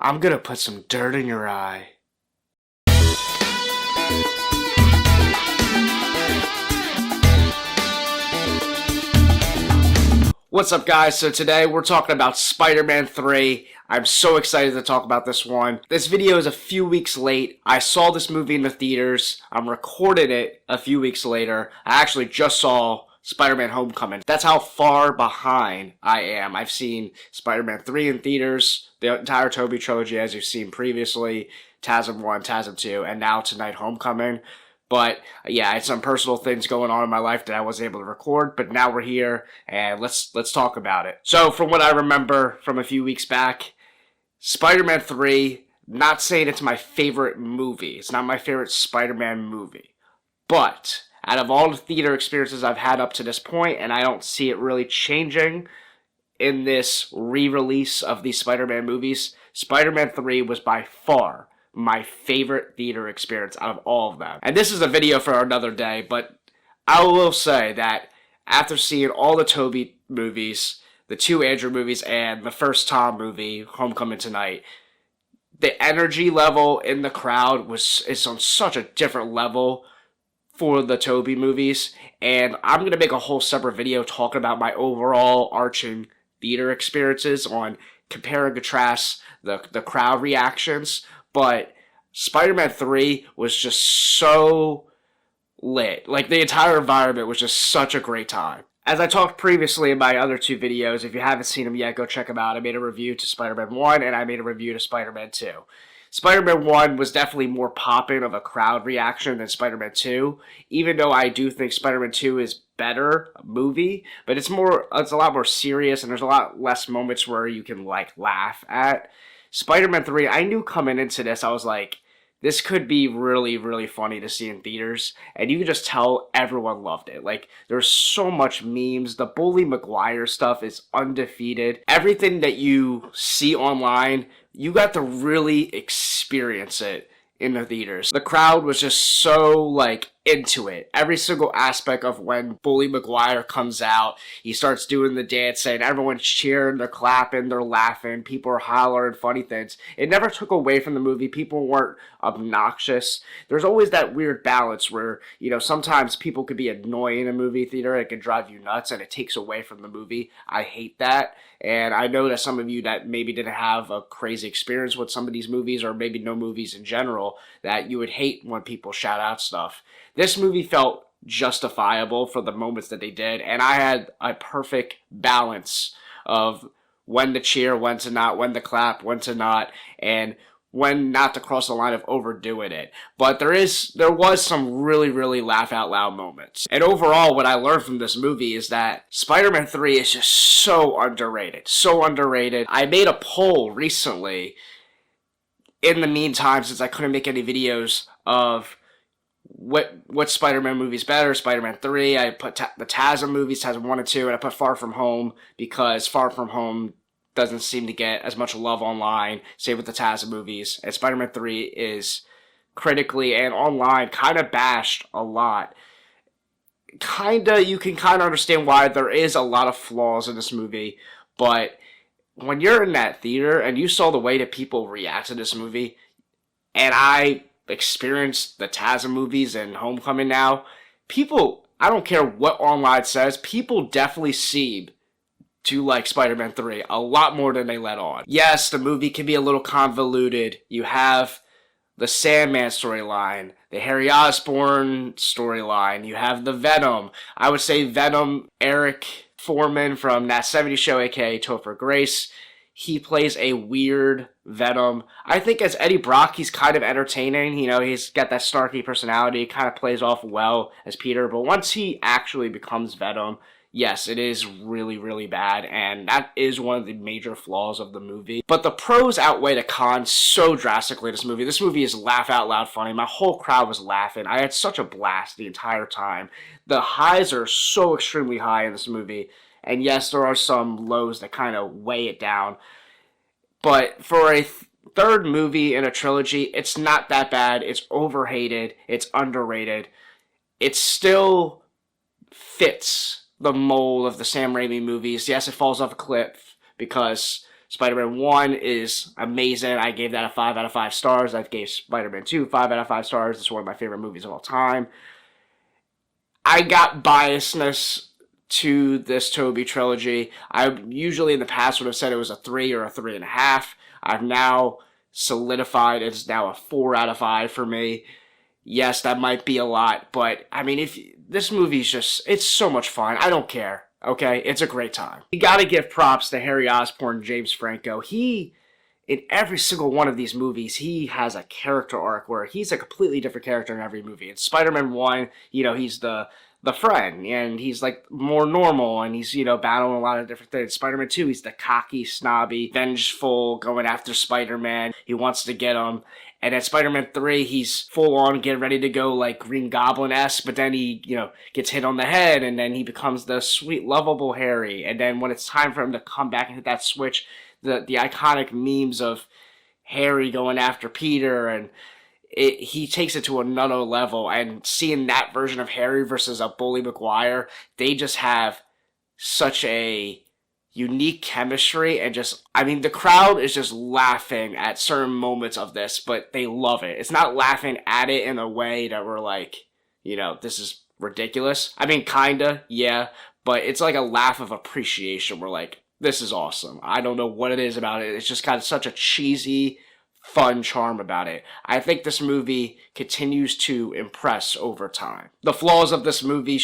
I'm gonna put some dirt in your eye. What's up, guys? So today we're talking about Spider-Man 3. I'm so excited to talk about this one. This video is a few weeks late. I saw this movie in the theaters. I'm recording it a few weeks later. I actually just saw Spider-Man Homecoming. That's how far behind I am. I've seen Spider-Man 3 in theaters, the entire Tobey trilogy as you've seen previously, TASM 1, TASM 2, and now tonight Homecoming. But yeah, I had some personal things going on in my life that I wasn't able to record, but now we're here and let's talk about it. So from what I remember from a few weeks back, Spider-Man 3, not saying it's my favorite movie. It's not my favorite Spider-Man movie. But out of all the theater experiences I've had up to this point, and I don't see it really changing in this re-release of these Spider-Man movies, Spider-Man 3 was by far my favorite theater experience out of all of them. And this is a video for another day, but I will say that after seeing all the Tobey movies, the two Andrew movies, and the first Tom movie, Homecoming Tonight, the energy level in the crowd is on such a different level for the Tobey movies, and I'm going to make a whole separate video talking about my overall arching theater experiences on compare and contrast the crowd reactions. But Spider-Man 3 was just so lit. Like, the entire environment was just such a great time. As I talked previously in my other two videos, if you haven't seen them yet, go check them out. I made a review to Spider-Man 1, and I made a review to Spider-Man 2. Spider-Man 1 was definitely more popping of a crowd reaction than Spider-Man 2, even though I do think Spider-Man 2 is better movie, but it's a lot more serious, and there's a lot less moments where you can, like, laugh at. Spider-Man 3, I knew coming into this, I was like, this could be really, really funny to see in theaters, and you could just tell everyone loved it. Like, there's so much memes. The Bully Maguire stuff is undefeated. Everything that you see online, you got to really experience it in the theaters. The crowd was just so, like, into it. Every single aspect of when Bully Maguire comes out, he starts doing the dance, and everyone's cheering, they're clapping, they're laughing, people are hollering funny things. It never took away from the movie. People weren't obnoxious. There's always that weird balance where, you know, sometimes people could be annoying in a movie theater, it can drive you nuts, and it takes away from the movie. I hate that, and I know that some of you that maybe didn't have a crazy experience with some of these movies, or maybe no movies in general, that you would hate when people shout out stuff. This movie felt justifiable for the moments that they did, and I had a perfect balance of when to cheer, when to not, when to clap, when to not, and when not to cross the line of overdoing it. But there was some really, really laugh out loud moments. And overall, what I learned from this movie is that Spider-Man 3 is just so underrated. So underrated. I made a poll recently, in the meantime, since I couldn't make any videos, of what Spider-Man movie's better. Spider-Man 3, I put the TASM movies, TASM 1 and 2, and I put Far From Home because Far From Home doesn't seem to get as much love online, same with the TASM movies, and Spider-Man 3 is critically and online kind of bashed a lot. You can kind of understand why there is a lot of flaws in this movie, but when you're in that theater and you saw the way that people react to this movie, and I experienced the TASM movies and Homecoming now, people, I don't care what online says, people definitely seem to like Spider-Man 3 a lot more than they let on. Yes, the movie can be a little convoluted. You have the Sandman storyline, the Harry Osborn storyline, you have the Venom. I would say Venom, Eric Foreman from That 70s Show, aka Topher Grace, he plays a weird Venom. I think as Eddie Brock, he's kind of entertaining. You know, he's got that snarky personality, kind of plays off well as Peter. But once he actually becomes Venom, yes, it is really, really bad. And that is one of the major flaws of the movie. But the pros outweigh the cons so drastically in this movie. This movie is laugh out loud funny. My whole crowd was laughing. I had such a blast the entire time. The highs are so extremely high in this movie. And yes, there are some lows that kind of weigh it down. But for a third movie in a trilogy, it's not that bad. It's overhated. It's underrated. It still fits the mold of the Sam Raimi movies. Yes, it falls off a cliff because Spider-Man 1 is amazing. I gave that a 5 out of 5 stars. I gave Spider-Man 2 5 out of 5 stars. It's one of my favorite movies of all time. I got biasness to this Tobey trilogy. I usually in the past would have said it was a 3 or a 3.5. I've now solidified it's now a 4 out of 5 for me. Yes, that might be a lot, but I mean, if this movie's just, it's so much fun. I don't care. Okay, it's a great time. You gotta give props to Harry Osborn and James Franco. In every single one of these movies, he has a character arc where he's a completely different character in every movie. In Spider-Man 1, he's the friend, and he's like more normal, and he's, battling a lot of different things. Spider-Man 2, he's the cocky, snobby, vengeful, going after Spider-Man. He wants to get him. And at Spider-Man 3, he's full on getting ready to go like Green Goblin-esque, but then he, gets hit on the head, and then he becomes the sweet, lovable Harry. And then when it's time for him to come back and hit that switch, the iconic memes of Harry going after Peter, and he takes it to another level. And seeing that version of Harry versus a Bully Maguire, they just have such a unique chemistry, and the crowd is just laughing at certain moments of this, but they love it. It's not laughing at it in a way that we're like, this is ridiculous. I mean, kinda, yeah, but it's like a laugh of appreciation. We're like, this is awesome. I don't know what it is about it. It's just got such a cheesy, fun charm about it. I think this movie continues to impress over time. The flaws of this movie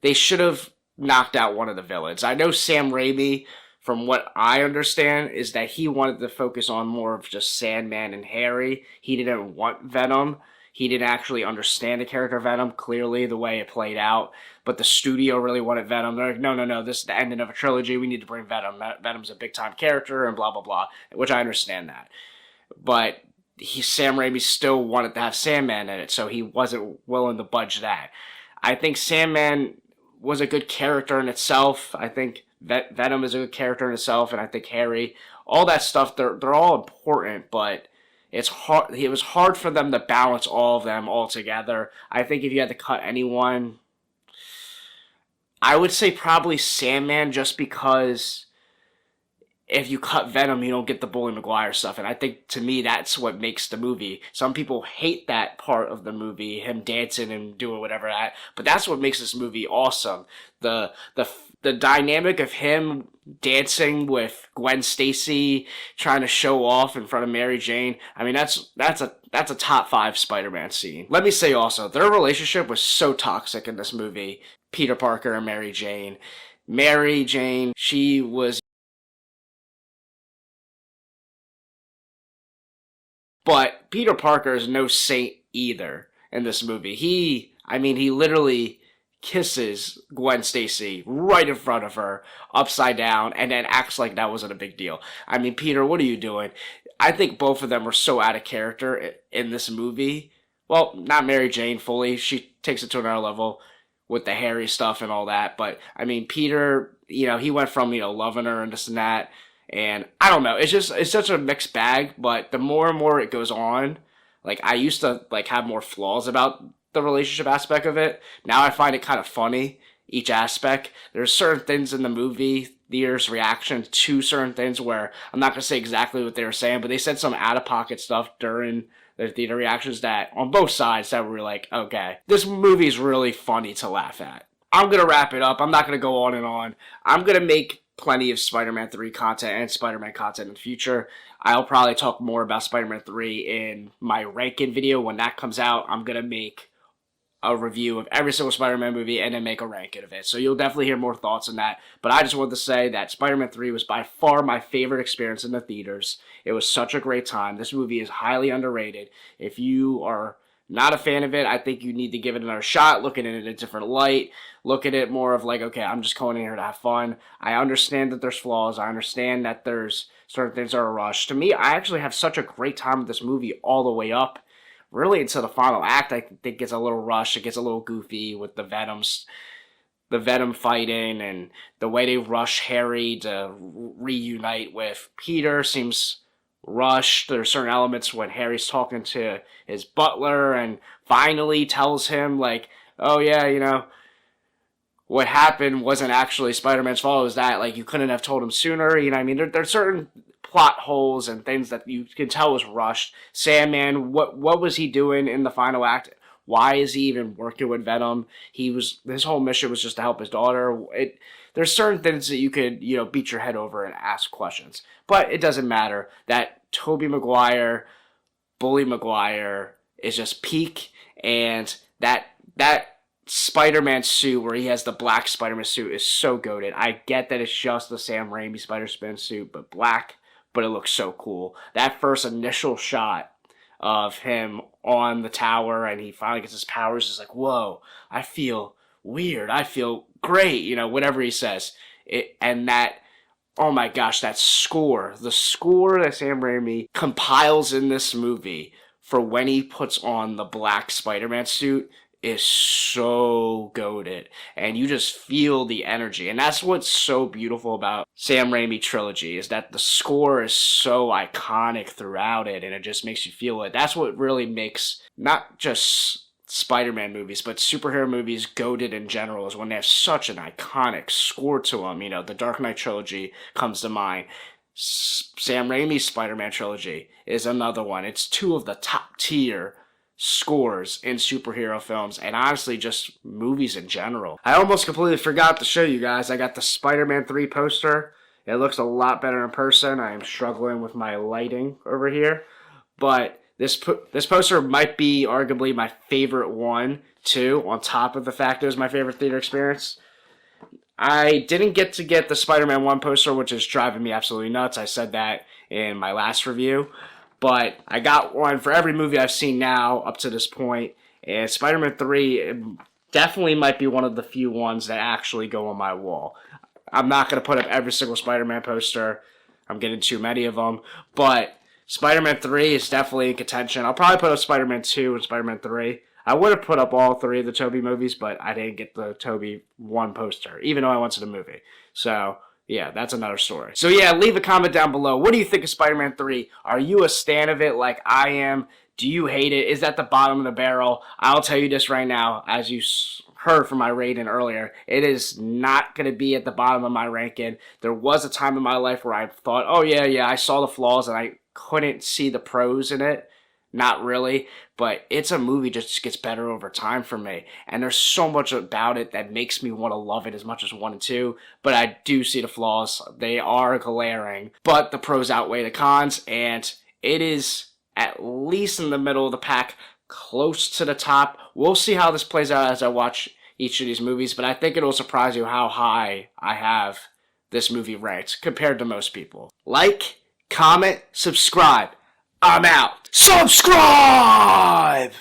they should have knocked out one of the villains. I know Sam Raimi, from what I understand, is that he wanted to focus on more of just Sandman and Harry. He didn't want Venom. He didn't actually understand the character Venom, clearly, the way it played out. But the studio really wanted Venom. They're like, no, this is the ending of a trilogy. We need to bring Venom. Venom's a big-time character, and blah, blah, blah, which I understand that. But Sam Raimi still wanted to have Sandman in it, so he wasn't willing to budge that. I think Sandman was a good character in itself. I think Venom is a good character in itself, and I think Harry, all that stuff, they're all important, but it's hard. It was hard for them to balance all of them all together. I think if you had to cut anyone, I would say probably Sandman, just because if you cut Venom, you don't get the Bully Maguire stuff, and I think, to me, that's what makes the movie. Some people hate that part of the movie, him dancing and doing whatever that, but that's what makes this movie awesome. The dynamic of him dancing with Gwen Stacy, trying to show off in front of Mary Jane. I mean, that's a top 5 Spider-Man scene. Let me say also, their relationship was so toxic in this movie. Peter Parker and Mary Jane. Mary Jane, she was. But Peter Parker is no saint either in this movie. He literally kisses Gwen Stacy right in front of her, upside down, and then acts like that wasn't a big deal. I mean, Peter, what are you doing? I think both of them were so out of character in this movie. Well, not Mary Jane fully. She takes it to another level with the Harry stuff and all that. But, I mean, Peter, he went from, loving her and this and that. And I don't know, it's such a mixed bag, but the more and more it goes on, like, I used to, like, have more flaws about the relationship aspect of it. Now I find it kind of funny, each aspect. There's certain things in the movie, theaters' reaction to certain things where, I'm not going to say exactly what they were saying, but they said some out-of-pocket stuff during their theater reactions that, on both sides, that were like, okay, this movie's really funny to laugh at. I'm going to wrap it up. I'm not going to go on and on. I'm going to make plenty of Spider-Man 3 content and Spider-Man content in the future. I'll probably talk more about Spider-Man 3 in my ranking video. When that comes out, I'm going to make a review of every single Spider-Man movie and then make a ranking of it. So you'll definitely hear more thoughts on that. But I just wanted to say that Spider-Man 3 was by far my favorite experience in the theaters. It was such a great time. This movie is highly underrated. If you are not a fan of it, I think you need to give it another shot, look at it in a different light, look at it more of like, okay, I'm just going in here to have fun. I understand that there's flaws. I understand that there's certain things that are rushed. To me, I actually have such a great time with this movie all the way up, really until the final act. I think it gets a little rushed. It gets a little goofy with the Venom fighting, and the way they rush Harry to reunite with Peter seems rushed. There are certain elements when Harry's talking to his butler and finally tells him, like, oh yeah, what happened wasn't actually Spider-Man's fault. It was that, like, you couldn't have told him sooner. You know what I mean? There's certain plot holes and things that you can tell was rushed. Sandman, what was he doing in the final act? Why is he even working with Venom? His whole mission was just to help his daughter. There's certain things that you could, beat your head over and ask questions. But it doesn't matter. That Tobey Maguire, Bully Maguire is just peak, and that Spider-Man suit where he has the black Spider-Man suit is so goated. I get that it's just the Sam Raimi Spider-Man suit, but black, but it looks so cool. That first initial shot of him on the tower and he finally gets his powers is like, whoa, I feel weird. I feel great, whatever he says. Oh my gosh, the score that Sam Raimi compiles in this movie for when he puts on the black Spider-Man suit is so goated, and you just feel the energy. And that's what's so beautiful about Sam Raimi trilogy, is that the score is so iconic throughout it, and it just makes you feel it. That's what really makes not just Spider-Man movies, but superhero movies goated in general, is when they have such an iconic score to them. The Dark Knight trilogy comes to mind. Sam Raimi's Spider-Man trilogy is another one. It's two of the top tier scores in superhero films, and honestly just movies in general. I almost completely forgot to show you guys. I got the Spider-Man 3 poster. It looks a lot better in person. I am struggling with my lighting over here, but this poster might be arguably my favorite one too, on top of the fact it was my favorite theater experience. I didn't get the Spider-Man 1 poster, which is driving me absolutely nuts. I said that in my last review. But I got one for every movie I've seen now up to this point. And Spider-Man 3 definitely might be one of the few ones that actually go on my wall. I'm not going to put up every single Spider-Man poster. I'm getting too many of them. But Spider-Man 3 is definitely in contention. I'll probably put up Spider-Man 2 and Spider-Man 3. I would have put up all three of the Tobey movies, but I didn't get the Tobey 1 poster, even though I went to the movie. So yeah, that's another story. So yeah, leave a comment down below. What do you think of Spider-Man 3? Are you a stan of it like I am? Do you hate it? Is that the bottom of the barrel? I'll tell you this right now, as you heard from my rating earlier, it is not going to be at the bottom of my ranking. There was a time in my life where I thought, oh yeah, I saw the flaws and I couldn't see the pros in it. Not really, but it's a movie that just gets better over time for me. And there's so much about it that makes me want to love it as much as 1 and 2. But I do see the flaws. They are glaring. But the pros outweigh the cons. And it is at least in the middle of the pack, close to the top. We'll see how this plays out as I watch each of these movies. But I think it'll surprise you how high I have this movie ranked compared to most people. Like, comment, subscribe. I'm out. Subscribe!